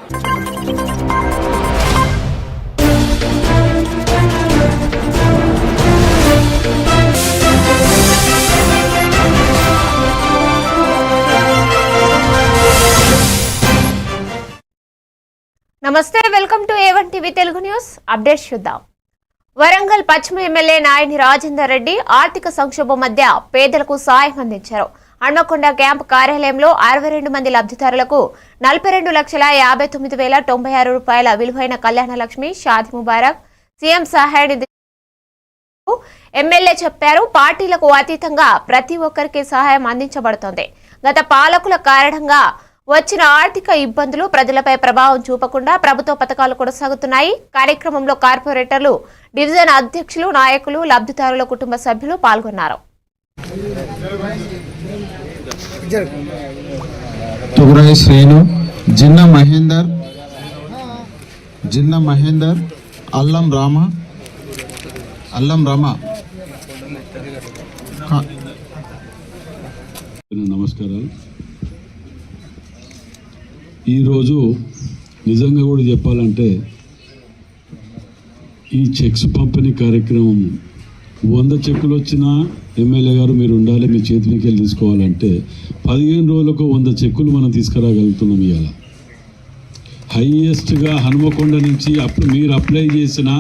నమస్తే, welcome to A1 TV Telugu news updates చూద్దాం. వరంగల్ పశ్చిమ ఎమ్మెల్యే నాయని రాజేందర్ రెడ్డి ఆర్థిక సంక్షోభం మధ్య పేదలకు సాయం అందించారు. హన్మకొండ క్యాంపు కార్యాలయంలో 62 మంది లబ్ధిదారులకు 42,59,096 రూపాయల విలువైన కళ్యాణ లక్ష్మి, షాదీ ముబారక్, సీఎం సహాయ నిధి ఎమ్మెల్యే చెప్పారు. పార్టీలకు అతీతంగా ప్రతి ఒక్కరికి సహాయం అందించబడుతోంది. గత పాలకుల కారణంగా వచ్చిన ఆర్థిక ఇబ్బందులు ప్రజలపై ప్రభావం చూపకుండా ప్రభుత్వ పథకాలు కొనసాగుతున్నాయి. కార్యక్రమంలో కార్పొరేటర్లు, డివిజన్ అధ్యక్షులు, నాయకులు, లబ్ధిదారుల కుటుంబ సభ్యులు పాల్గొన్నారు. తుగురాయి శ్రీను, జిన్న మహేందర్, అల్లం రామ. నమస్కారాలు. ఈరోజు నిజంగా కూడా చెప్పాలంటే ఈ చెక్స్ పంపిణీ కార్యక్రమం 100 చెక్కులు వచ్చినా ఎమ్మెల్యే గారు మీరు ఉండాలి, మీ చేతికి వెళ్ళి తీసుకోవాలంటే 15 రోజులకు 100 చెక్కులు మనం తీసుకురాగలుగుతున్నాం. ఇవాళ హైయెస్ట్గా హనుమకొండ నుంచి మీరు అప్లై చేసిన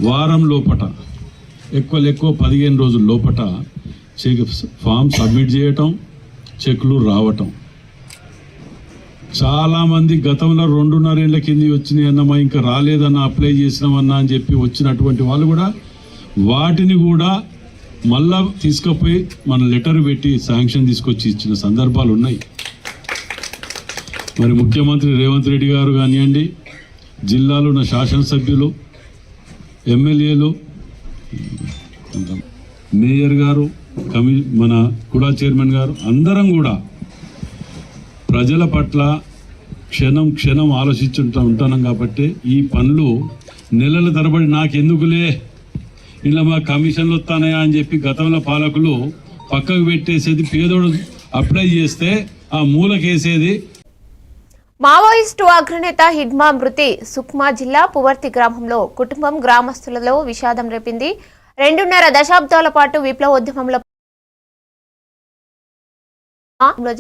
వారం లోపట ఎక్కువ 15 రోజుల లోపట చెక్ ఫామ్ సబ్మిట్ చేయటం, చెక్కులు రావటం. చాలామంది గతంలో 2.5 ఏళ్ల కింద వచ్చినాయి అన్నమా, ఇంకా రాలేదన్న, అప్లై చేసినామన్నా అని చెప్పి వచ్చినటువంటి వాళ్ళు కూడా వాటిని కూడా మళ్ళా తీసుకుపోయి మన లెటర్ పెట్టి శాంక్షన్ తీసుకొచ్చి ఇచ్చిన సందర్భాలు ఉన్నాయి. మరి ముఖ్యమంత్రి రేవంత్ రెడ్డి గారు కానివ్వండి, జిల్లాలో ఉన్న శాసనసభ్యులు, ఎమ్మెల్యేలు, మేయర్ గారు, మన కూడా చైర్మన్ గారు అందరం కూడా ప్రజల పట్ల క్షణం ఆలోచించుంటాం కాబట్టి ఈ పనులు నెలల తరబడి నాకెందుకులే ఇలా మా కమిషన్లు వస్తానయా అని చెప్పి గతంలో పాలకులు పక్కకు పెట్టేసేది, పేదోడు అప్లై చేస్తే ఆ మూలకేసేది. మావోయిస్టు అగ్రనేత హిడ్మా మృతి సుక్మా జిల్లా పువర్తి గ్రామంలో కుటుంబం, గ్రామస్తులలో విషాదం రేపింది. 2.5 దశాబ్దాల పాటు విప్లవోద్యమంలో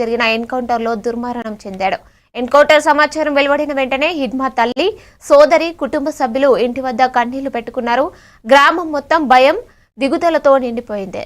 జరిగిన ఎన్కౌంటర్ లో దుర్మరణం చెందాడు. ఎన్కౌంటర్ సమాచారం వెలువడిన వెంటనే హిడ్మా తల్లి, సోదరి, కుటుంబ సభ్యులు ఇంటి వద్ద కన్నీళ్లు పెట్టుకున్నారు. గ్రామం మొత్తం భయం, దిగుదలతో నిండిపోయింది.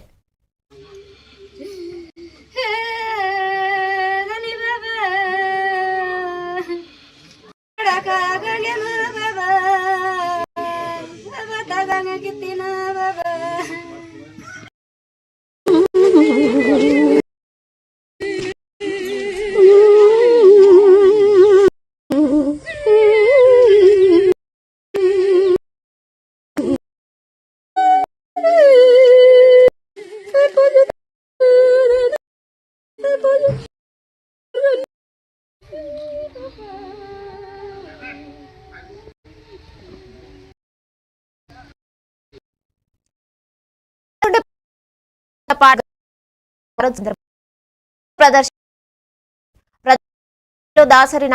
దాసరి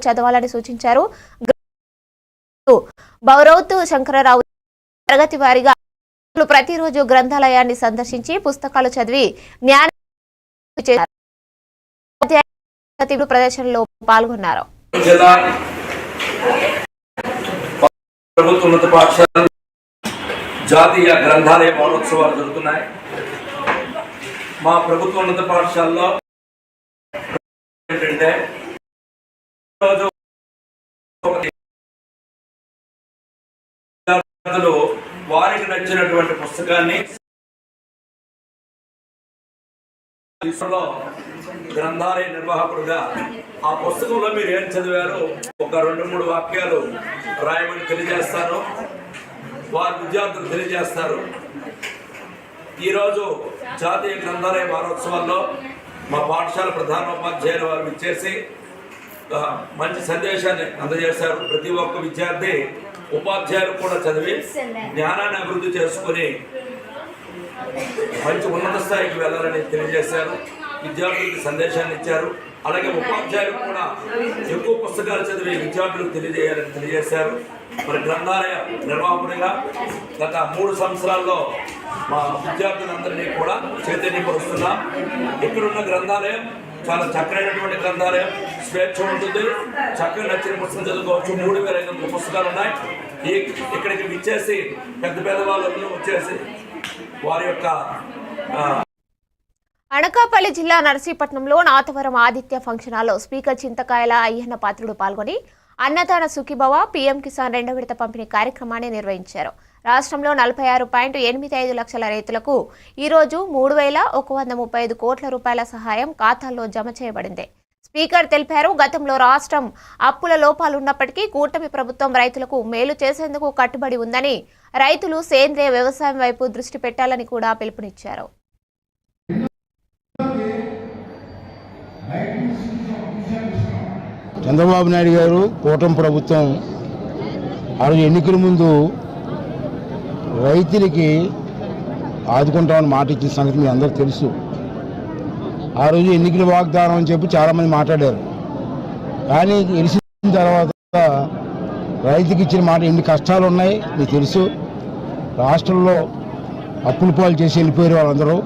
చదవాలని సూచించారు. బౌరౌతు శంకరరావు తరగతి వారిగా ప్రతిరోజు గ్రంథాలయాన్ని సందర్శించి పుస్తకాలు చదివి జ్ఞానం ప్రదర్శనలో పాల్గొన్నారు. జాతీయ గ్రంథాలయ వారోత్సవాలు జరుగుతున్నాయి. మా ప్రభుత్వ ఉన్నత పాఠశాలలో ఏంటంటే విద్యార్థులు వారికి నచ్చినటువంటి పుస్తకాన్ని గ్రంథాలయ నిర్వాహకుడుగా ఆ పుస్తకంలో మీరు ఏం చదివారో ఒక 2-3 వాక్యాలు రాయమని తెలియజేస్తాను. వారి విద్యార్థులు తెలియజేస్తారు. ఈరోజు జాతీయ గ్రంథాలయ వారోత్సవాల్లో మా పాఠశాల ప్రధానోపాధ్యాయులు వారు ఇచ్చేసి మంచి సందేశాన్ని అందజేశారు. ప్రతి ఒక్క విద్యార్థి, ఉపాధ్యాయులు కూడా చదివి జ్ఞానాన్ని అభివృద్ధి చేసుకుని మంచి ఉన్నత స్థాయికి వెళ్ళాలని తెలియజేశారు. విద్యార్థులకు సందేశాన్ని ఇచ్చారు. అలాగే ఉపాధ్యాయులకు కూడా ఎక్కువ పుస్తకాలు చదివే విద్యార్థులకు తెలియజేయాలని తెలియజేశారు. మరి గ్రంథాలయ నిర్వాహకుడిగా గత 3 సంవత్సరాల్లో మా విద్యార్థులందరినీ కూడా చైతన్యపరుస్తున్నాం. ఇక్కడున్న గ్రంథాలయం చాలా చక్కనైనటువంటి గ్రంథాలయం, స్వేచ్ఛ ఉంటుంది, చక్కగా నచ్చిన పుస్తకం చదువుకోవచ్చు. 3500 పుస్తకాలు ఉన్నాయి. ఇక్కడికి విచ్చేసి పెద్ద వాళ్ళు వచ్చేసి వారి యొక్క అనకాపల్లి జిల్లా నర్సీపట్నంలో నాతవరం ఆదిత్య ఫంక్షన్ హాల్లో స్పీకర్ చింతకాయల అయ్యన్న పాత్రుడు పాల్గొని అన్నదాన సుఖీభవ పీఎం కిసాన్ 2వ విడత పంపిణీ కార్యక్రమాన్ని నిర్వహించారు. రాష్ట్రంలో 46.85 లక్షల రైతులకు ఈరోజు 3,135 కోట్ల రూపాయల సహాయం ఖాతాల్లో జమ చేయబడింది. స్పీకర్ తెలిపారు. గతంలో రాష్ట్రం అప్పుల లోపాలున్నప్పటికీ కూటమి ప్రభుత్వం రైతులకు మేలు చేసేందుకు కట్టుబడి ఉందని, రైతులు సేంద్రియ వ్యవసాయం వైపు దృష్టి పెట్టాలని కూడా పిలుపునిచ్చారు. చంద్రబాబు నాయుడు గారు కూటమి ప్రభుత్వం ఆ రోజు ఎన్నికల ముందు రైతులకి ఆదుకుంటామని మాట ఇచ్చిన సంగతి మీ అందరూ తెలుసు. ఆ రోజు ఎన్నికల వాగ్దానం అని చెప్పి చాలామంది మాట్లాడారు. కానీ గెలిచిన తర్వాత రైతుకి ఇచ్చిన మాట ఎన్ని కష్టాలు ఉన్నాయి మీకు తెలుసు. రాష్ట్రంలో అప్పుల పాలు చేసి వెళ్ళిపోయారు వాళ్ళందరూ.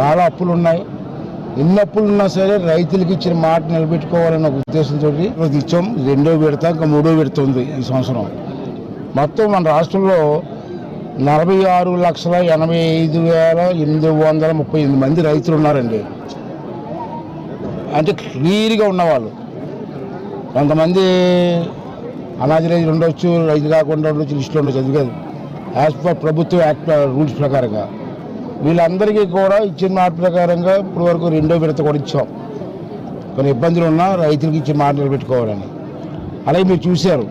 చాలా అప్పులు ఉన్నాయి. ఎన్ని అప్పులు ఉన్నా సరే రైతులకి ఇచ్చిన మాట నిలబెట్టుకోవాలన్న ఉద్దేశంతో ఇచ్చాం. 2వ విడత ఇంకా 3వ విడత ఉంది ఈ సంవత్సరం. మొత్తం మన రాష్ట్రంలో 46,85,838 మంది రైతులు ఉన్నారండి. అంటే క్లియర్గా ఉన్నవాళ్ళు. కొంతమంది అనాథ రైతులు ఉండొచ్చు, రైతు కాకుండా ఉండొచ్చు, లిస్టులో ఉండొచ్చు. అది కాదు, యాజ్ పర్ ప్రభుత్వ యాక్ట్ రూల్స్ ప్రకారంగా వీళ్ళందరికీ కూడా ఇచ్చిన మాట ప్రకారంగా ఇప్పటి వరకు 2వ విడత కూడా ఇచ్చాం. కొన్ని ఇబ్బందులు ఉన్నా రైతులకి ఇచ్చిన మాట నిలబెట్టుకోవాలని. అలాగే మీరు చూశారు,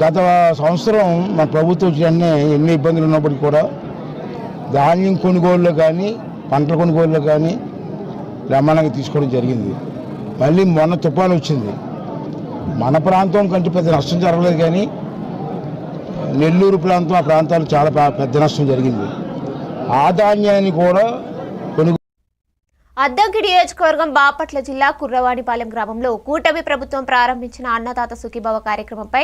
గత సంవత్సరం మన ప్రభుత్వం వచ్చిన ఎన్ని ఇబ్బందులు ఉన్నప్పటికీ కూడా ధాన్యం కొనుగోలులో కానీ పంటల కొనుగోలులో కానీ బ్రహ్మాండంగా తీసుకోవడం జరిగింది. మళ్ళీ మొన్న తుఫాను వచ్చింది. మన ప్రాంతం కంటే పెద్ద నష్టం జరగలేదు, కానీ నెల్లూరు ప్రాంతం ఆ ప్రాంతాలు చాలా పెద్ద నష్టం జరిగింది. ఆ ధాన్యాన్ని కూడా అద్దంకి నియోజకవర్గం బాపట్ల జిల్లా కుర్రవాణిపాలెం గ్రామంలో కూటమి ప్రభుత్వం ప్రారంభించిన అన్నదాత సుఖీభవ కార్యక్రమంపై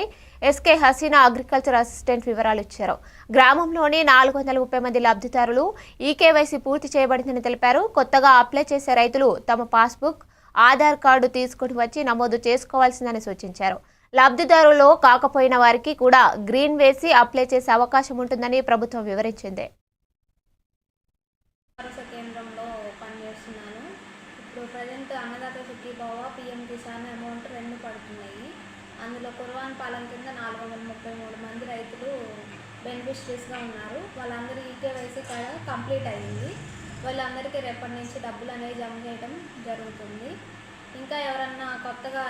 ఎస్కే హసీనా అగ్రికల్చర్ అసిస్టెంట్ వివరాలు ఇచ్చారు. గ్రామంలోని 430 మంది లబ్ధిదారులు ఈకేవైసీ పూర్తి చేయబడిందని తెలిపారు. కొత్తగా అప్లై చేసే రైతులు తమ పాస్బుక్, ఆధార్ కార్డు తీసుకుని వచ్చి నమోదు చేసుకోవాల్సిందని సూచించారు. లబ్ధిదారులో కాకపోయిన వారికి కూడా గ్రీన్ వేసి అప్లై చేసే అవకాశం ఉంటుందని ప్రభుత్వం వివరించింది. కేంద్రంలో పనిచేస్తున్నాను. ఇప్పుడు present Annadata Sukhibhava PM Kisan amount 2 పడుతున్నాయి. అందులో కుర్రవాణిపాలెం కింద 433 మంది రైతులు బెనిఫిషరీస్గా ఉన్నారు. వాళ్ళందరూ ఈకేవైసీ కూడా కంప్లీట్ అయ్యింది. వాళ్ళందరికీ రేపటి నుంచి డబ్బులు అనేవి జమ చేయడం జరుగుతుంది. ఇంకా ఎవరన్నా కొత్తగా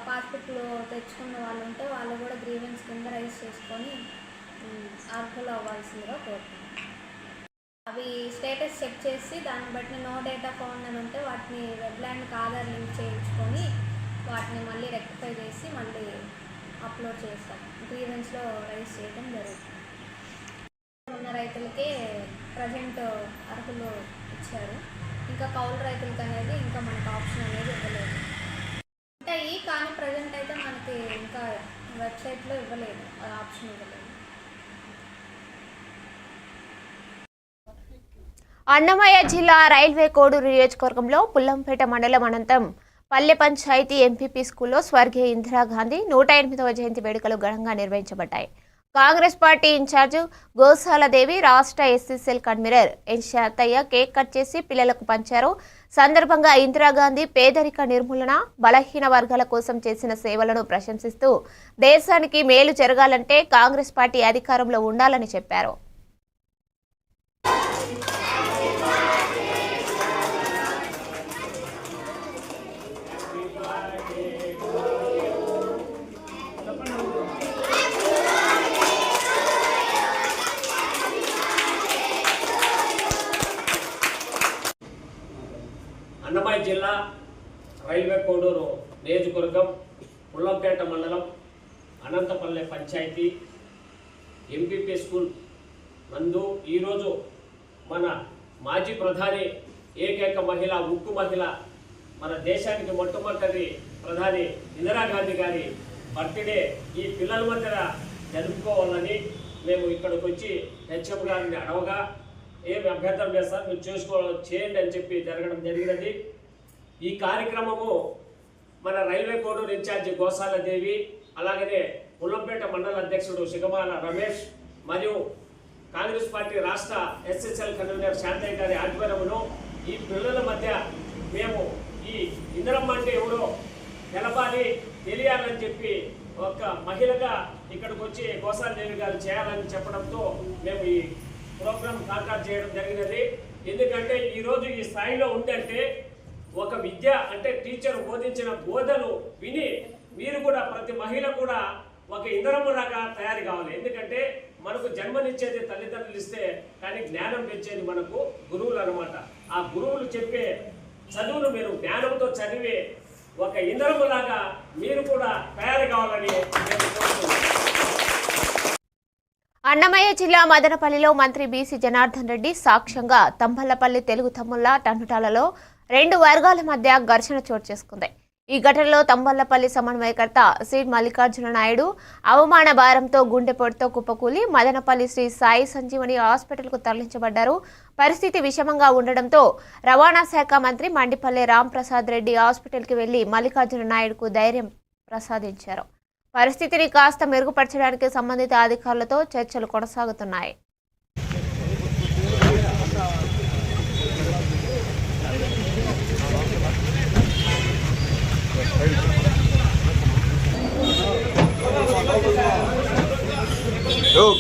పాస్బుక్లు తెచ్చుకున్న వాళ్ళు ఉంటే వాళ్ళు కూడా గ్రీవెన్స్ కింద రైజ్ చేసుకొని అర్హులు అవ్వాల్సిందిగా కోరుతున్నాను. అవి స్టేటస్ చెక్ చేసి దాన్ని బట్టి నో డేటా ఫౌండ్ అని ఉంటే వాటిని వెబ్లాండ్కి ఆధార్ లింక్ చేయించుకొని వాటిని మళ్ళీ రెక్టిఫై చేసి మళ్ళీ అప్లోడ్ చేస్తాం. గ్రీవెన్స్లో రైజ్ చేయడం జరుగుతుంది. ఉన్న రైతులకే ప్రజెంట్ అర్హులు ఇచ్చారు. ఇంకా కౌలు రైతులకి అనేది ఇంకా మనకు ఆప్షన్ అనేది ఇవ్వలేదు. ఉంటాయి కానీ ప్రజెంట్ అయితే మనకి ఇంకా వెబ్సైట్లో ఇవ్వలేదు, అది ఆప్షన్ ఇవ్వలేదు. అన్నమయ్య జిల్లా రైల్వే కోడూరు నియోజకవర్గంలో పుల్లంపేట మండలం అనంతం పల్లె పంచాయతీ ఎంపీపీ స్కూల్లో స్వర్గీయ ఇందిరాగాంధీ 108వ జయంతి వేడుకలు ఘనంగా నిర్వహించబడ్డాయి. కాంగ్రెస్ పార్టీ ఇన్ఛార్జ్ గోసాలదేవి, రాష్ట్ర SC cell convener N Shatayya cake cut చేసి పిల్లలకు పంచారు. సందర్భంగా ఇందిరాగాంధీ పేదరిక నిర్మూలన, బలహీన వర్గాల కోసం చేసిన సేవలను ప్రశంసిస్తూ దేశానికి మేలు జరగాలంటే కాంగ్రెస్ పార్టీ అధికారంలో ఉండాలని చెప్పారు. అన్నమయ్య జిల్లా రైల్వే కోడూరు నియోజకవర్గం పుల్లంపేట మండలం అనంతపల్లె పంచాయతీ ఎంపీపీ స్కూల్ నందు ఈరోజు మన మాజీ ప్రధాని ఏకైక మహిళ, ఉక్కు మహిళ మన దేశానికి మొట్టమొదటి ప్రధాని ఇందిరాగాంధీ గారి బర్త్డే ఈ పిల్లల మధ్య జరుపుకోవాలని మేము ఇక్కడికి వచ్చి హెచ్ఎం గారిని అడవగా ఏమి అభ్యంతరం చేస్తారు మీరు చేయండి అని చెప్పి జరగడం జరిగినది. ఈ కార్యక్రమము మన రైల్వే కోడూరు ఇన్ఛార్జి గోసాలదేవి, అలాగనే పుల్లంపేట మండల అధ్యక్షుడు సిగమాల రమేష్ మరియు కాంగ్రెస్ పార్టీ రాష్ట్ర ఎస్ఎస్ఎల్ కన్వీనర్ శాంతయ్య గారి ఆధ్వర్యంలో ఈ పిల్లల మధ్య మేము ఈ ఇందిరమ్మ అంటే ఎవరో తెలపాలి, తెలియాలని చెప్పి ఒక మహిళగా ఇక్కడికి వచ్చి గోసాలదేవి గారు చేయాలని చెప్పడంతో మేము ఈ ప్రోగ్రాం కాంటాక్ట్ చేయడం జరిగినది. ఎందుకంటే ఈరోజు ఈ స్థాయిలో ఉందంటే ఒక విద్య అంటే టీచర్ బోధించిన బోధను విని మీరు కూడా ప్రతి మహిళ కూడా ఒక ఇంద్రమ్మలాగా తయారు కావాలి. ఎందుకంటే మనకు జన్మనిచ్చేది తల్లిదండ్రులు ఇస్తే, కానీ జ్ఞానం పెంచేది మనకు గురువులు అన్నమాట. ఆ గురువులు చెప్పే చదువును మీరు జ్ఞానంతో చదివి ఒక ఇంద్రమ్మలాగా మీరు కూడా తయారు కావాలని నేను కోరుతున్నాను. అన్నమయ్య జిల్లా మదనపల్లిలో మంత్రి బీసీ జనార్దన్ రెడ్డి సాక్ష్యంగా తంబళ్లపల్లి తెలుగు తమ్ముళ్ల టన్నుటాలలో 2 వర్గాల మధ్య ఘర్షణ చోటు చేసుకుంది. ఈ ఘటనలో తంబళ్లపల్లి సమన్వయకర్త సీడ్ మల్లికార్జున నాయుడు అవమాన భారంతో గుండెపోటుతో కుప్పకూలి మదనపల్లి శ్రీ సాయి సంజీవని హాస్పిటల్కు తరలించబడ్డారు. పరిస్థితి విషమంగా ఉండడంతో రవాణా శాఖ మంత్రి మండిపల్లి రాంప్రసాద్ రెడ్డి హాస్పిటల్కి వెళ్లి మల్లికార్జున నాయుడుకు ధైర్యం ప్రసాదించారు. పరిస్థితిని కాస్త మెరుగుపరచడానికి సంబంధిత అధికారులతో చర్చలు కొనసాగుతున్నాయి.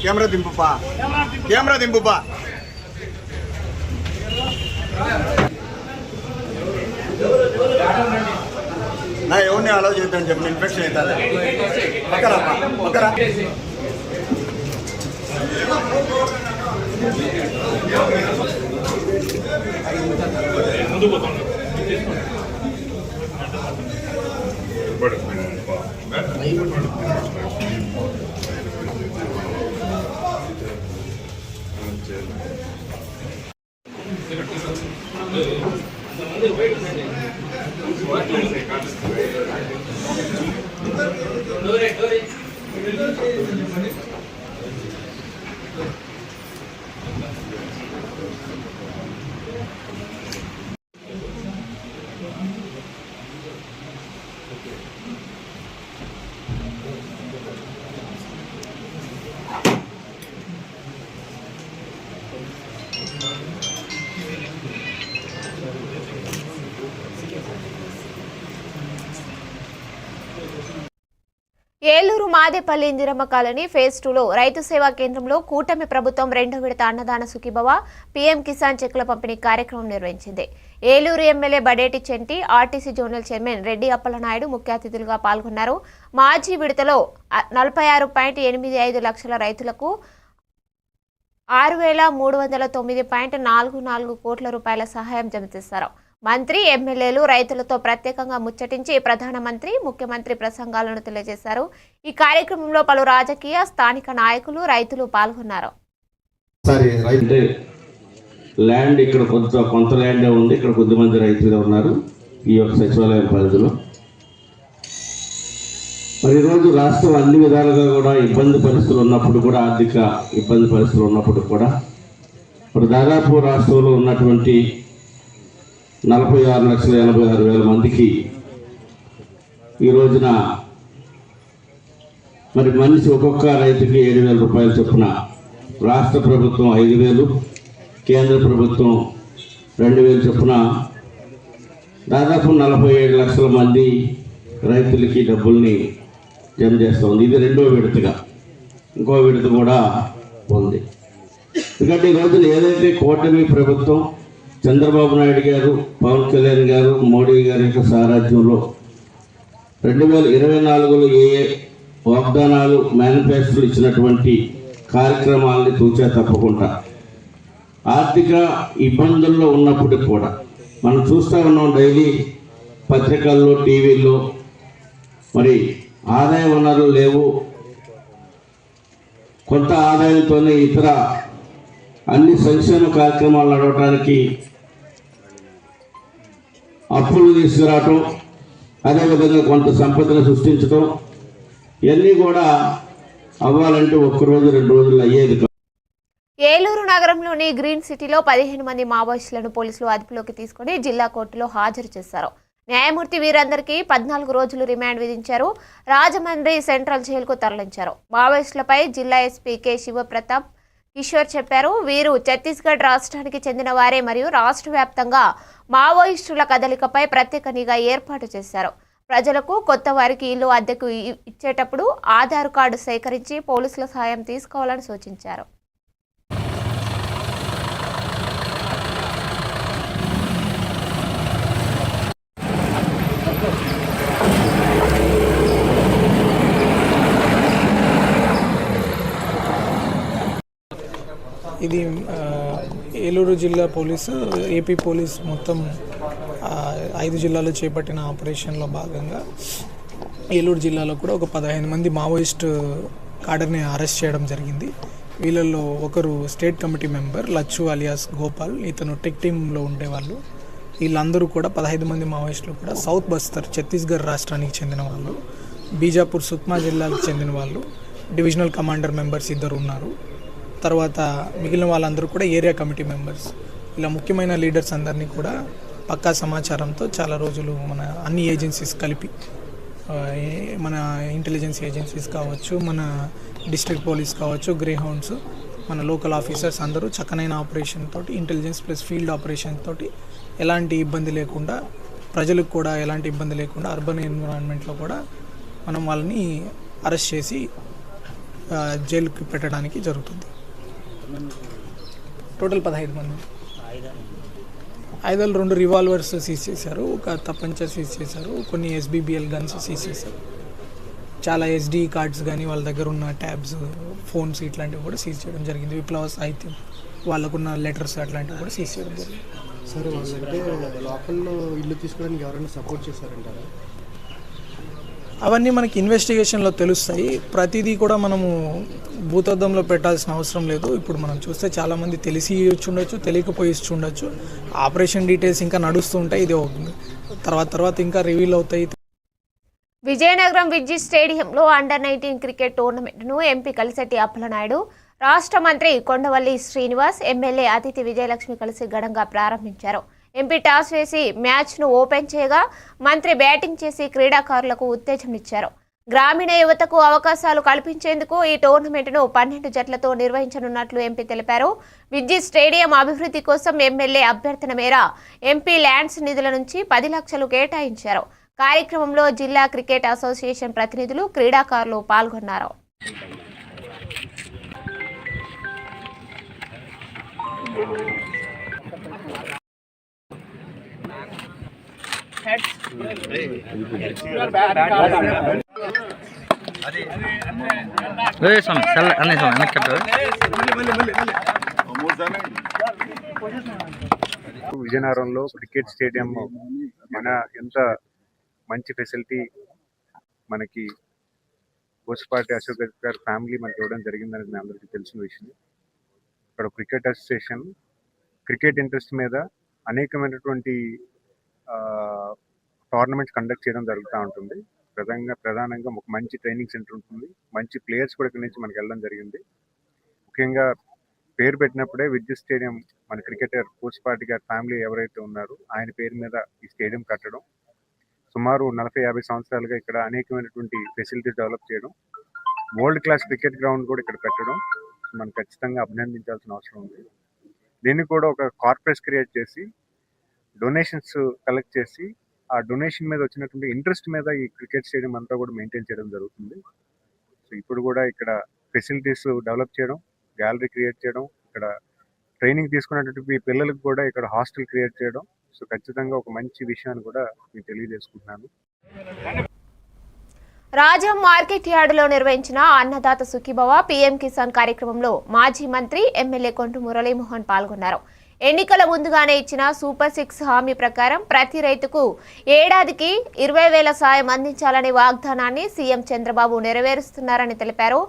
కెమెరా దింపుపా, కెమెరా దింపుపా. నా ఎవరిని అలౌ చేద్దామని చెప్పి ఇన్ఫెక్షన్ అవుతుంది. పక్కరా పక్కరా. ఏలూరు మాదేపల్లి ఇందిరమ్మ కాలనీ ఫేజ్ 2లో రైతు సేవా కేంద్రంలో కూటమి ప్రభుత్వం 2వ విడత అన్నదాన సుఖీభవ పీఎం కిసాన్ చెక్కుల పంపిణీ కార్యక్రమం నిర్వహించింది. Eluru MLA Badeti Chanti, RTC zonal chairman Reddy Appalanaidu ముఖ్య అతిథులుగా పాల్గొన్నారు. మాజీ విడతలో 46.85 లక్షల రైతులకు 6,309.44 కోట్ల రూపాయల సహాయం జమ చేశారు. మంత్రి, ఎమ్మెల్యేలు రైతులతో ప్రత్యేకంగా ముచ్చటించి ప్రధానమంత్రి, ముఖ్యమంత్రి ప్రసంగాలను తెలియజేశారు. ఈ కార్యక్రమంలో పలు రాజకీయ, స్థానిక నాయకులు, రైతులు పాల్గొన్నారు. ల్యాండ్ ఇక్కడ కొంత ల్యాండే ఉంది, ఇక్కడ కొద్దిమంది రైతులు ఉన్నారు ఈ యొక్క సచివాలయం పరిధిలో. మరి ఈరోజు రాష్ట్రం అన్ని విధాలుగా కూడా ఇబ్బంది పరిస్థితులు ఉన్నప్పుడు కూడా, ఆర్థిక ఇబ్బంది పరిస్థితులు ఉన్నప్పుడు కూడా, ఇప్పుడు దాదాపు రాష్ట్రంలో ఉన్నటువంటి 46,86,000 మందికి ఈ రోజున మరి మనిషి ఒక్కొక్క రైతుకి 7,000 రూపాయలు చొప్పున రాష్ట్ర ప్రభుత్వం 5,000, కేంద్ర ప్రభుత్వం 2,000 చొప్పున దాదాపు 47 లక్షల మంది రైతులకి డబ్బుల్ని జమ చేస్తుంది. ఇది 2వ విడతగా, ఇంకో విడత కూడా ఉంది. ఎందుకంటే ఈ రోజున ఏదైతే కూటమి ప్రభుత్వం చంద్రబాబు నాయుడు గారు, పవన్ కళ్యాణ్ గారు, మోడీ గారి యొక్క సారథ్యంలో 2024లో ఏ వాగ్దానాలు, మేనిఫెస్టోలు ఇచ్చినటువంటి కార్యక్రమాలని తూచా తప్పకుండా ఆర్థిక ఇబ్బందుల్లో ఉన్నప్పుడు కూడా మనం చూస్తూ ఉన్నాం. డైలీ పత్రికల్లో, టీవీల్లో మరి ఆదాయ వనరులు లేవు, కొంత ఆదాయంతోనే ఇతర అన్ని సంక్షేమ కార్యక్రమాలు నడవడానికి అప్పులు తీసుకురావటం, అదేవిధంగా కొంత సంపదను సృష్టించడం, ఇవన్నీ కూడా అవ్వాలంటే ఒక్కరోజు 2 రోజులు అయ్యేది కాదు. ఏలూరు నగరంలోని గ్రీన్ సిటీలో 15 మంది మావోయిస్టులను పోలీసులు అదుపులోకి తీసుకుని జిల్లా కోర్టులో హాజరు చేశారు. న్యాయమూర్తి వీరందరికీ 14 రోజులు రిమాండ్ విధించారు. రాజమండ్రి సెంట్రల్ జైలుకు తరలించారు. మావోయిస్టులపై జిల్లా ఎస్పీ కె శివప్రతాప్ కిషోర్ చెప్పారు. వీరు ఛత్తీస్గఢ్ రాష్ట్రానికి చెందిన వారే మరియు రాష్ట్ర వ్యాప్తంగా మావోయిస్టుల కదలికపై ప్రత్యేక నిఘా ఏర్పాటు చేశారు. ప్రజలకు కొత్త వారికి ఇల్లు అద్దెకు ఇచ్చేటప్పుడు ఆధార్ కార్డు సేకరించి పోలీసుల సహాయం తీసుకోవాలని సూచించారు. ఇది ఏలూరు జిల్లా పోలీసు, ఏపీ పోలీస్ మొత్తం 5 జిల్లాల్లో చేపట్టిన ఆపరేషన్లో భాగంగా ఏలూరు జిల్లాలో కూడా ఒక 15 మంది మావోయిస్ట్ కాడర్ని అరెస్ట్ చేయడం జరిగింది. వీళ్ళల్లో ఒకరు state committee member Lachhu alias Gopal, ఇతను టెక్ టీంలో ఉండేవాళ్ళు. వీళ్ళందరూ కూడా 15 మంది మావోయిస్టులు కూడా సౌత్ బస్తర్ ఛత్తీస్గఢ్ రాష్ట్రానికి చెందిన వాళ్ళు, బీజాపూర్ సుక్మా జిల్లాకు చెందిన వాళ్ళు, డివిజనల్ కమాండర్ మెంబర్స్ 2 ఉన్నారు. తర్వాత మిగిలిన వాళ్ళందరూ కూడా ఏరియా కమిటీ మెంబర్స్. ఇలా ముఖ్యమైన లీడర్స్ అందరినీ కూడా పక్కా సమాచారంతో చాలా రోజులు మన అన్ని ఏజెన్సీస్ కలిపి, మన ఇంటెలిజెన్స్ ఏజెన్సీస్ కావచ్చు, మన డిస్ట్రిక్ట్ పోలీస్ కావచ్చు, గ్రే హౌండ్స్, మన లోకల్ ఆఫీసర్స్ అందరూ చక్కనైన ఆపరేషన్ తోటి, ఇంటెలిజెన్స్ ప్లస్ ఫీల్డ్ ఆపరేషన్ తోటి ఎలాంటి ఇబ్బంది లేకుండా, ప్రజలకు కూడా ఎలాంటి ఇబ్బంది లేకుండా అర్బన్ ఎన్విరాన్మెంట్లో కూడా మనం వాళ్ళని అరెస్ట్ చేసి జైలుకి పెట్టడానికి జరుగుతుంది. టోటల్ 15 మంది. ఆయుధాలు 2 రివాల్వర్స్ సీజ్ చేశారు, ఒక తప్పంచ సీజ్ చేశారు, కొన్ని SBBL గన్స్ సీజ్ చేశారు, చాలా SD కార్డ్స్ కానీ వాళ్ళ దగ్గర ఉన్న ట్యాబ్స్, ఫోన్స్ ఇట్లాంటివి కూడా సీజ్ చేయడం జరిగింది. విప్లవ సాహిత్యం, వాళ్ళకున్న లెటర్స్ అట్లాంటివి కూడా సీజ్ చేయడం జరిగింది. సరే, వాళ్ళంటే లోకల్లో ఇల్లు తీసుకోవడానికి ఎవరైనా సపోర్ట్ చేశారంటారా? అవన్నీ మనకి ఇన్వెస్టిగేషన్లో తెలుస్తాయి. ప్రతిదీ కూడా మనము భూతద్దంలో పెట్టాల్సిన అవసరం లేదు. ఇప్పుడు మనం చూస్తే చాలామంది తెలిసి ఇచ్చుండొచ్చు, తెలియకపోయి ఇచ్చుండొచ్చు. ఆపరేషన్ డీటెయిల్స్ ఇంకా నడుస్తూ ఉంటాయి. ఇది తర్వాత ఇంకా రివీల్ అవుతాయి. విజయనగరం విద్యుత్ స్టేడియంలో అండర్-19 క్రికెట్ టోర్నమెంట్ను ఎంపీ కలిశెట్టి అప్పలనాయుడు, రాష్ట్ర మంత్రి కొండవల్లి శ్రీనివాస్, ఎమ్మెల్యే అతిథి విజయలక్ష్మి కలిసి ఘనంగా ప్రారంభించారు. ఎంపీ టాస్ వేసి మ్యాచ్ను ఓపెన్ చేయగా మంత్రి బ్యాటింగ్ చేసి క్రీడాకారులకు ఉత్తేజమిచ్చారు. గ్రామీణ యువతకు అవకాశాలు కల్పించేందుకు ఈ టోర్నమెంట్ను 12 జట్లతో నిర్వహించనున్నట్లు ఎంపీ తెలిపారు. విద్యుత్ స్టేడియం అభివృద్ధి కోసం ఎమ్మెల్యే అభ్యర్థన మేర ఎంపీ ల్యాండ్స్ నిధుల నుంచి 10 లక్షలు కేటాయించారు. కార్యక్రమంలో జిల్లా క్రికెట్ అసోసియేషన్ ప్రతినిధులు, క్రీడాకారులు పాల్గొన్నారు. విజయనగరంలో క్రికెట్ స్టేడియం మన ఎంత మంచి ఫెసిలిటీ మనకి పూసపాటి అశోక్ గారి ఫ్యామిలీ మనకి ఇవ్వడం జరిగిందని మీ అందరికీ తెలిసిన విషయం. ఇక్కడ క్రికెట్ అసోసియేషన్ క్రికెట్ ఇంట్రెస్ట్ మీద అనేకమైనటువంటి టోర్నమెంట్స్ కండక్ట్ చేయడం జరుగుతూ ఉంటుంది. ప్రధానంగా ఒక మంచి ట్రైనింగ్ సెంటర్ ఉంటుంది, మంచి ప్లేయర్స్ కూడా ఇక్కడ నుంచి మనకి వెళ్ళడం జరిగింది. ముఖ్యంగా పేరు పెట్టినప్పుడే విద్యుత్ స్టేడియం మన క్రికెటర్ పూసపాటి గారి ఫ్యామిలీ ఎవరైతే ఉన్నారో ఆయన పేరు మీద ఈ స్టేడియం కట్టడం, సుమారు 40-50 సంవత్సరాలుగా ఇక్కడ అనేకమైనటువంటి ఫెసిలిటీస్ డెవలప్ చేయడం, వరల్డ్ క్లాస్ క్రికెట్ గ్రౌండ్ కూడా ఇక్కడ పెట్టడం మనం ఖచ్చితంగా అభినందించాల్సిన అవసరం ఉంది. దీన్ని కూడా ఒక కార్పొరేట్ క్రియేట్ చేసి డొనేషన్స్ కలెక్ట్ చేసి ఆ డొనేషన్ మీద వచ్చినటువంటి ఇంట్రెస్ట్ మీద ఈ క్రికెట్ స్టేడియం అంతా కూడా మెయింటైన్ చేయడం జరుగుతుంది. సో ఇప్పుడు కూడా ఇక్కడ ఫెసిలిటీస్ డెవలప్ చేయడం, గ్యాలరీ క్రియేట్ చేయడం, ఇక్కడ ట్రైనింగ్ తీసుకున్నటువంటి పిల్లలకు కూడా ఇక్కడ హాస్టల్ క్రియేట్ చేయడం, సో ఖచ్చితంగా ఒక మంచి విషయాన్ని కూడా మీకు తెలియజేసుకుంటున్నాను. రాజం మార్కెట్ యార్డులో నిర్వహించిన అన్నదాత సుఖీభవ పీఎం కిసాన్ కార్యక్రమంలో మాజీ మంత్రి, ఎమ్మెల్యే కొంటు మురళీమోహన్ పాల్గొన్నారు. ఎన్నికల ముందుగానే ఇచ్చిన సూపర్ 6 హామీ ప్రకారం ప్రతి రైతుకు ఏడాదికి 20,000 సాయం అందించాలనే వాగ్దానాన్ని సీఎం చంద్రబాబు నెరవేరుస్తున్నారని తెలిపారు.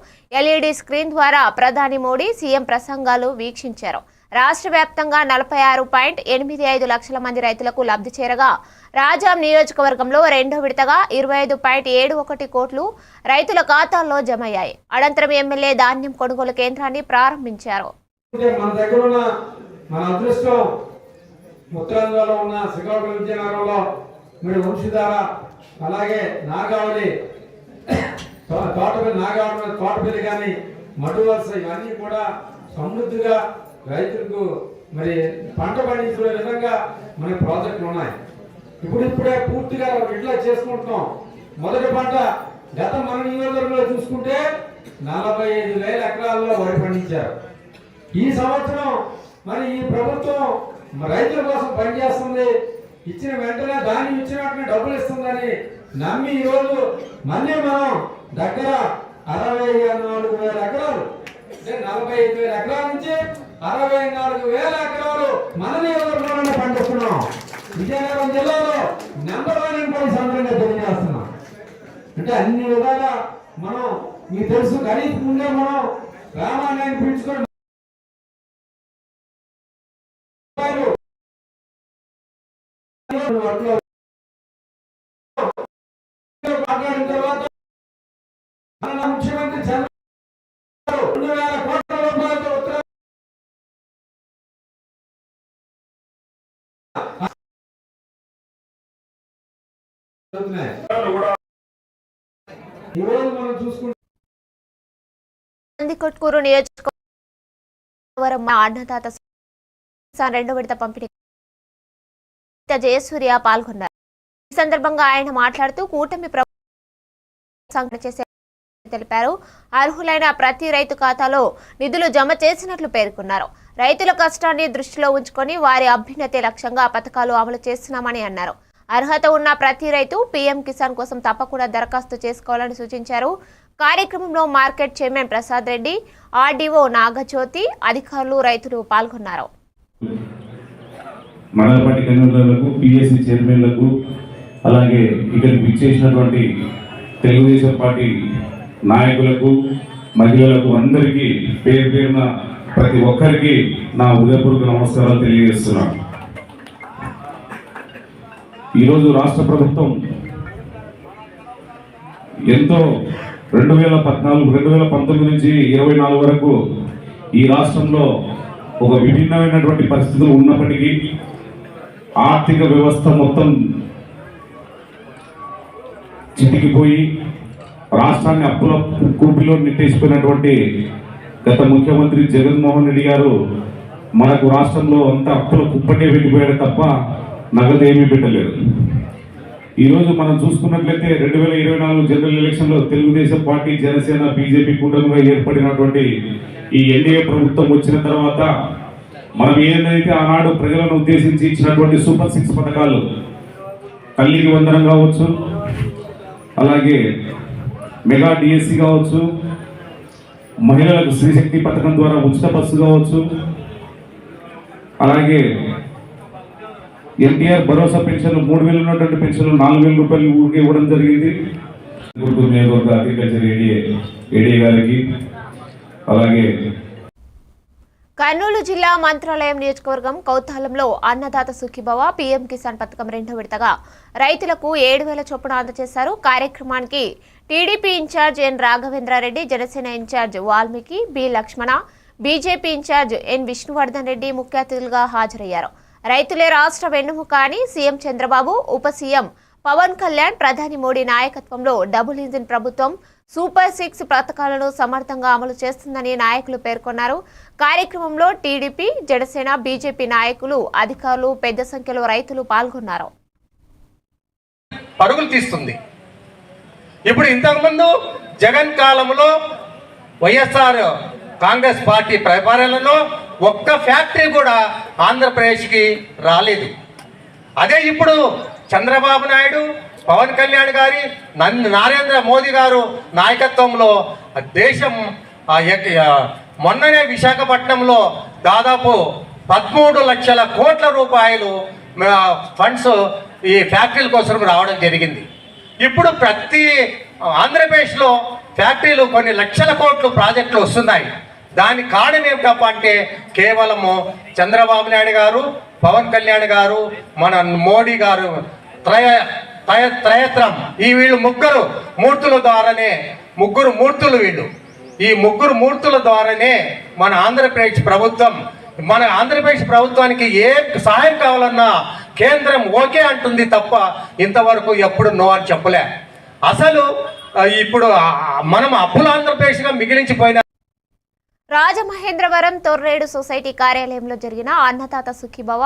LED స్క్రీన్ ద్వారా ప్రధాని మోడీ, సీఎం ప్రసంగాలు వీక్షించారు. రాష్ట్ర వ్యాప్తంగా 46.85 లక్షల మంది రైతులకు లబ్ధి చేరగా రాజాం నియోజకవర్గంలో రెండో విడతగా 25.71 కోట్లు రైతుల ఖాతాల్లో జమయ్యాయి. అనంతరం ఎమ్మెల్యే ధాన్యం కొనుగోలు కేంద్రాన్ని ప్రారంభించారు. మన దగ్గర ఉన్న మన అదృష్టం ఉత్తరాంధ్రలో ఉన్న శ్రీకాకుళం విజయనగరంలో మరి వంశధార అలాగే నాగావళి తోటపల్లి కానీ మటు వలస ఇవన్నీ కూడా సమృద్ధిగా రైతులకు మరి పంట పండించుకునే విధంగా మన ప్రాజెక్టులు ఉన్నాయి. ఇప్పుడే పూర్తిగా ఇట్లా చేసుకుంటున్నాం. మొదటి పంట గత మన నియోజకవర్గంలో చూసుకుంటే 45,000 ఎకరాల్లో వరి పండించారు. ఈ సంవత్సరం మరి ఈ ప్రభుత్వం రైతుల కోసం పనిచేస్తుంది. ఇచ్చిన వెంటనే దాన్ని ఇచ్చిన వెంటనే డబ్బులు ఇస్తుందని నమ్మి ఈరోజు మళ్ళీ మనం దగ్గర 64,000 ఎకరాలు అంటే 45,000 ఎకరాల నుంచి 64,000 ఎకరాలు మన నియోజకవర్గంలోనే పండిస్తున్నాం. విజయనగరం జిల్లాలో నెంబర్ 1 అని సందర్భంగా తెలియజేస్తున్నాం. అంటే అన్ని విధాలా మనం మీకు తెలుసు ఖరీఫ్ ముందే మనం గ్రామాన్ని పీల్చుకొని మాట్లాడిన తర్వాత మన ముఖ్యమంత్రి చంద్రబాబు 2,000 కోట్ల రూపాయలతో ఈరోజు మనం చూసుకుంటే నందికొట్కూరు నియోజకవర్గం అన్నదాత రెండో విడత పంపిణీ జయసూర్య పాల్గొన్నారు. ఈ సందర్భంగా ఆయన మాట్లాడుతూ కూటమి ప్రభుత్వం చేసే తెలిపారు. అర్హులైన ప్రతి రైతు ఖాతాలో నిధులు జమ చేసినట్లు పేర్కొన్నారు. రైతుల కష్టాన్ని దృష్టిలో ఉంచుకొని వారి అభ్యున్నతి లక్ష్యంగా పథకాలు అమలు చేస్తున్నామని అన్నారు. అర్హత ఉన్న ప్రతి రైతు పీఎం కిసాన్ కోసం తప్పకుండా దరఖాస్తు చేసుకోవాలని సూచించారు. కార్యక్రమంలో market chairman Prasad Reddy, RDO Nagajyothi, అధికారులు, రైతులు పాల్గొన్నారు. మండల పార్టీ కన్వీనర్లకు, పిఎస్సి చైర్మన్లకు, అలాగే ఇక్కడికి విచ్చేసినటువంటి తెలుగుదేశం పార్టీ నాయకులకు, మహిళలకు అందరికీ పేరు పేరున ప్రతి ఒక్కరికి నా హృదయపూర్వక నమస్కారాలు తెలియజేస్తున్నాను. ఈరోజు రాష్ట్ర ప్రభుత్వం ఎంతో 2014, 2019 నుంచి 24 వరకు ఈ రాష్ట్రంలో ఒక విభిన్నమైనటువంటి పరిస్థితులు ఉన్నప్పటికీ ఆర్థిక వ్యవస్థ మొత్తం చితికిపోయి రాష్ట్రాన్ని అప్పుల కూపిలో నెట్టేసిపోయినటువంటి గత ముఖ్యమంత్రి జగన్మోహన్ రెడ్డి గారు మనకు రాష్ట్రంలో అంతా అప్పుల కుప్పటే వెళ్ళిపోయాడు తప్ప నగదు ఏమీ పెట్టలేదు. ఈరోజు మనం చూసుకున్నట్లయితే 2024 జనరల్ ఎలక్షన్లో తెలుగుదేశం పార్టీ, జనసేన, బీజేపీ కూటమిగా ఏర్పడినటువంటి ఈ ఎన్డీఏ ప్రభుత్వం వచ్చిన తర్వాత మనం ఏదైతే ఆనాడు ప్రజలను ఉద్దేశించి ఇచ్చినటువంటి సూపర్ 6 పథకాలు, తల్లికి వందనం కావచ్చు, అలాగే మెగా డిఎస్సి కావచ్చు, మహిళలకు స్త్రీశక్తి పథకం ద్వారా ఉచిత బస్సు కావచ్చు, అలాగే ఎన్టీఆర్ భరోసా పెన్షన్లు 3,000 ఉన్నటువంటి పెన్షన్లు 4,000 రూపాయలు ఊరికి ఇవ్వడం జరిగింది. గుంటూరు నియోజకవర్గ అగ్రికల్చర్ ఏడీ గారికి, అలాగే కర్నూలు జిల్లా మంత్రాలయం నియోజకవర్గం కౌతాలంలో అన్నదాత సుఖీభవ పీఎం కిసాన్ పథకం రెండో విడతగా రైతులకు 7,000 చొప్పున అందజేశారు. కార్యక్రమానికి టీడీపీ ఇన్ఛార్జ్ ఎన్ రాఘవేంద్రారెడ్డి, జనసేన ఇన్ఛార్జ్ వాల్మీకి బి లక్ష్మణ, బీజేపీ ఇన్ఛార్జ్ ఎన్ విష్ణువర్ధన్ రెడ్డి ముఖ్య అతిథులుగా హాజరయ్యారు. రైతులే రాష్ట్ర వెన్నుముక అని సీఎం చంద్రబాబు, ఉప సీఎం పవన్ కళ్యాణ్, ప్రధాని మోడీ నాయకత్వంలో డబుల్ ఇంజిన్ ప్రభుత్వం సూపర్ 6 పథకాలను సమర్థంగా అమలు చేస్తుందని నాయకులు పేర్కొన్నారు. కార్యక్రమంలో టీడీపీ, జనసేన, బీజేపీ నాయకులు, అధికారులు, పెద్ద సంఖ్యలో రైతులు పాల్గొన్నారు. పరుగులు తీస్తుంది. ఇప్పుడు ఇంతకుముందు జగన్ కాలంలో వైఎస్ఆర్ కాంగ్రెస్ పార్టీ పరిపాలనలో ఒక్క ఫ్యాక్టరీ కూడా ఆంధ్రప్రదేశ్కి రాలేదు. అదే ఇప్పుడు చంద్రబాబు నాయుడు, పవన్ కళ్యాణ్ గారి, నరేంద్ర మోదీ గారు నాయకత్వంలో దేశం మొన్ననే విశాఖపట్నంలో దాదాపు 13 లక్షల కోట్ల రూపాయలు ఫండ్స్ ఈ ఫ్యాక్టరీల కోసం రావడం జరిగింది. ఇప్పుడు ప్రతి ఆంధ్రప్రదేశ్లో ఫ్యాక్టరీలు కొన్ని లక్షల కోట్లు ప్రాజెక్టులు వస్తున్నాయి. దానికి కారణం ఏమిటప్ప అంటే కేవలము చంద్రబాబు నాయుడు గారు, పవన్ కళ్యాణ్ గారు, మన మోడీ గారు త్రయత్రం ఈ వీళ్ళు ముగ్గురు మూర్తుల ద్వారానే, ముగ్గురు మూర్తులు వీళ్ళు. ఈ ముగ్గురు మూర్తుల ద్వారానే మన ఆంధ్రప్రదేశ్ ప్రభుత్వానికి ఏ సహాయం కావాలన్నా కేంద్రం ఓకే అంటుంది తప్ప ఇంతవరకు ఎప్పుడు నో అని చెప్పలే. అసలు ఇప్పుడు మనం అప్పుల ఆంధ్రప్రదేశ్గా మిగిలించిపోయిన రాజమహేంద్రవరం తొర్రేడు సొసైటీ కార్యాలయంలో జరిగిన అన్నదాత సుఖీభవ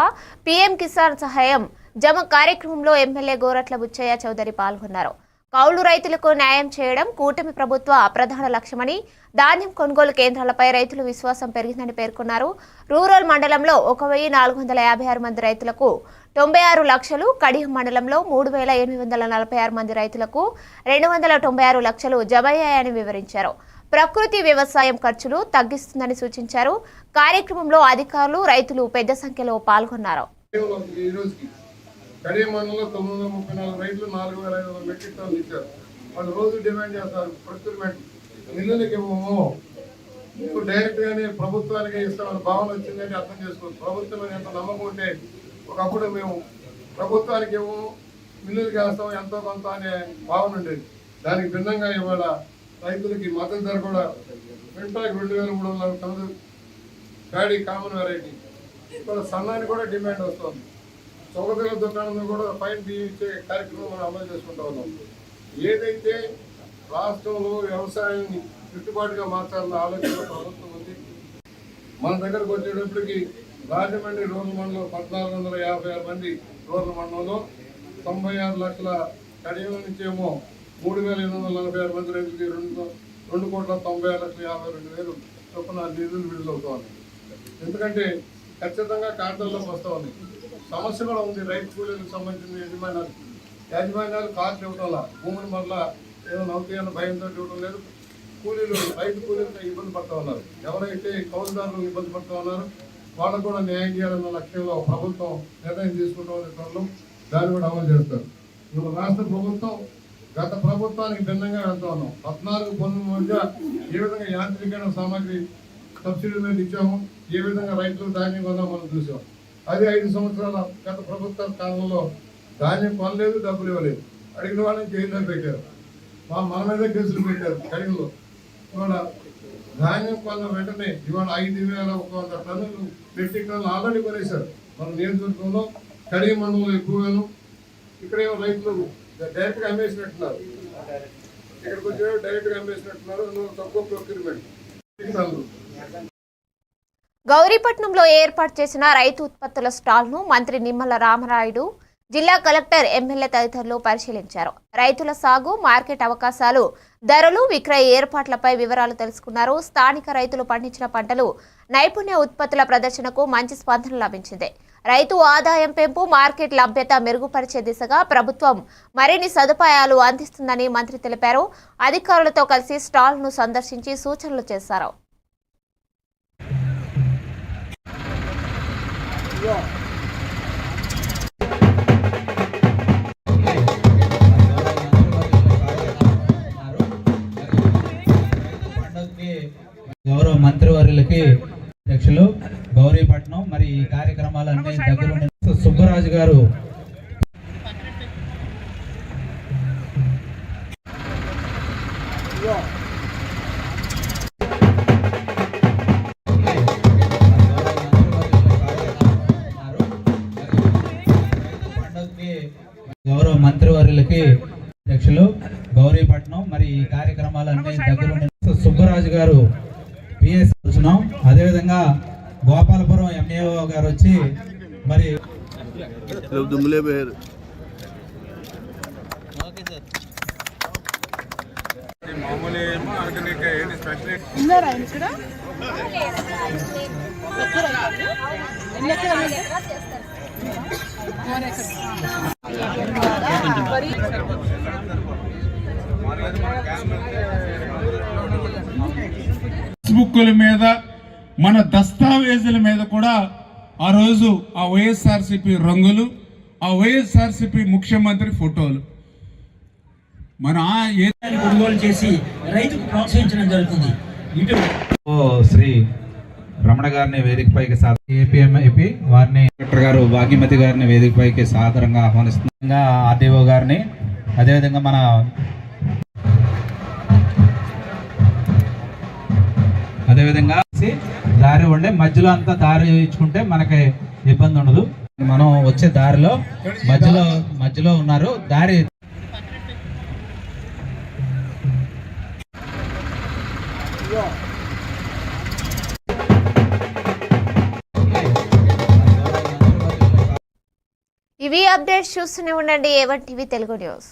పీఎం కిసాన్ సహాయం జమ కార్యక్రమంలో ఎమ్మెల్యే గోరట్ల బుచ్చయ్య చౌదరి పాల్గొన్నారు. కౌలు రైతులకు న్యాయం చేయడం కూటమి ప్రభుత్వ ప్రధాన లక్ష్యమని, ధాన్యం కొనుగోలు కేంద్రాలపై రైతుల విశ్వాసం పెరిగిందని పేర్కొన్నారు. రూరల్ మండలంలో 1456 మంది రైతులకు 96 లక్షలు, కడియం మండలంలో 3846 మంది రైతులకు 296 లక్షలు జమయ్యాయని వివరించారు. ప్రకృతి వ్యవసాయం ఖర్చులు తగ్గిస్తుందని సూచించారు. కార్యక్రమంలో అధికారులు, రైతులు పెద్ద సంఖ్యలో పాల్గొన్నారు. కడియం మండలంలో 934 రైతులు 4500 మెట్రిక్ టన్నులు ఇచ్చారు. వాళ్ళు రోజు డిమాండ్ చేస్తారు ప్రొక్యూర్మెంట్ మిల్లులకి ఇవ్వము, మేము డైరెక్ట్గానే ప్రభుత్వానికి ఇస్తామని భావన వచ్చిందని అర్థం చేసుకోవచ్చు. ప్రభుత్వం ఎంత నమ్మకం ఉంటే ఒకప్పుడు మేము ప్రభుత్వానికి ఇవ్వము, మిల్లులకి వేస్తాం ఎంతో కొంత అనే భావన ఉండేది. దానికి భిన్నంగా ఇవాళ రైతులకి మద్దతు ధర కూడా క్వింటాకి 2300 టన్నులు గాడి కామన్ వెరైటీ. ఇవాళ సన్నానికి కూడా డిమాండ్ వస్తుంది. చౌకధరల దుకాణంలో కూడా ఫైన్ బియ్యం ఇచ్చే కార్యక్రమం మనం అమలు చేసుకుంటా ఉన్నాం. ఏదైతే రాష్ట్రంలో వ్యవసాయాన్ని గిట్టుబాటుగా మార్చాలన్న ఆలోచన ప్రభుత్వం ఉంది. మన దగ్గరకు వచ్చేటప్పటికి రాజమండ్రి రూరల్ మండలం 1456 మంది, రూరల్ మండలంలో 96 లక్షల, కడియం నుంచేమో 3846 మంది రైతులకి 2,90,52,000 చొప్పున నిధులు విడుదలవుతా ఉన్నాయి. ఎందుకంటే ఖచ్చితంగా ఖాతాల్లోకి వస్తూ ఉన్నాయి. సమస్య కూడా ఉంది. రైతు కూలీలకు సంబంధించిన యాజమాన్యాలు కార్డు ఇవ్వటంలా, భూములు మరలా ఏదో నౌకీయన్న భయంతో ఇవ్వడం లేదు. రైతు కూలీలతో ఇబ్బంది పడుతూ ఉన్నారు. ఎవరైతే కౌలుదారులు ఇబ్బంది పడుతూ ఉన్నారో వాళ్ళకు కూడా న్యాయం చేయాలన్న లక్ష్యంలో ప్రభుత్వం నిర్ణయం తీసుకుంటూ త్వరలో దాన్ని కూడా అమలు చేస్తారు. ఇప్పుడు రాష్ట్ర ప్రభుత్వం గత ప్రభుత్వానికి భిన్నంగా వెళ్తా ఉన్నాం. 14 పన్నుల మధ్య ఏ విధంగా యాంత్రీకరణ సామాగ్రి సబ్సిడీ మీద ఇచ్చాము, ఏ విధంగా రైతులు ధాన్యం కొన్నా మనం చూసాం. అది 5 సంవత్సరాల గత ప్రభుత్వ కాలంలో ధాన్యం కొనలేదు, డబ్బులు ఇవ్వలేదు. అడిగిన వాళ్ళని జైల్లో పెట్టారు, మన మీద కేసులు పెట్టారు. కడియంలో ఇవాళ ధాన్యం కొన్న వెంటనే ఇవాళ 5100 టన్నులు మెట్రిక్ టన్నులు ఆల్రెడీ కొనేశారు. మన నియోజకవర్గంలో కడియం మండలంలో ఎక్కువగాను. ఇక్కడేమో రైతులు డైరెక్ట్గా అమ్మేసినట్టున్నారు, ఇక్కడికి వచ్చే డైరెక్ట్గా అమ్మేసినట్టున్నారు. తక్కువ ప్రొక్యూర్మెంట్. గౌరీపట్నంలో ఏర్పాటు చేసిన రైతు ఉత్పత్తుల స్టాల్ను మంత్రి నిమ్మల రామనాయుడు, జిల్లా కలెక్టర్, ఎమ్మెల్యే తదితరులు పరిశీలించారు. రైతుల సాగు, మార్కెట్ అవకాశాలు, ధరలు, విక్రయ ఏర్పాట్లపై వివరాలు తెలుసుకున్నారు. స్థానిక రైతులు పండించిన పంటలు, నైపుణ్య ఉత్పత్తుల ప్రదర్శనకు మంచి స్పందన లభించింది. రైతు ఆదాయం పెంపు, మార్కెట్ లభ్యత మెరుగుపరిచే దిశగా ప్రభుత్వం మరిన్ని సదుపాయాలు అందిస్తుందని మంత్రి తెలిపారు. అధికారులతో కలిసి స్టాల్ను సందర్శించి సూచనలు చేశారు. గౌరవ మంత్రివర్యులకి అధ్యక్షులు గౌరీపట్నం, మరి ఈ కార్యక్రమాలన్నీ దగ్గర సుబ్బరాజు గారు గౌరవ మంత్రివర్యులకి అధ్యక్షులు గౌరీపట్నం, మరి ఈ కార్యక్రమాలన్నీ దగ్గర సుబ్బరాజు గారు పిఎస్ వచ్చినాం. అదేవిధంగా గోపాలపురం ఎంఏఓ గారు వచ్చి మరి బుక్కుల మీద, మన దస్తావేజుల మీద కూడా ఆ రోజు ఆ వైఎస్ఆర్సీపీ రంగులు, ఆ వైఎస్ఆర్సీపీ ముఖ్యమంత్రి ఫోటోలు మన కొనుగోలు చేసి రైతుకు ప్రోత్సహించడం జరుగుతుంది. ఇటు శ్రీ రమణ గారిని వేదికపైకి ఏపీ వారిని కలెక్టర్ గారు భాగ్యమతి గారిని వేదికపైకి సాదరంగా ఆహ్వానిస్తుంది. ఆర్డీఓ గారిని, అదేవిధంగా మన దారి ఉండే మధ్యలో అంతా దారి ఇచ్చుకుంటే మనకి ఇబ్బంది ఉండదు. మనం వచ్చే దారిలో మధ్యలో ఉన్నారు దారి. ఇవి అప్డేట్స్ చూస్తూనే ఉండండి A1 TV తెలుగు న్యూస్.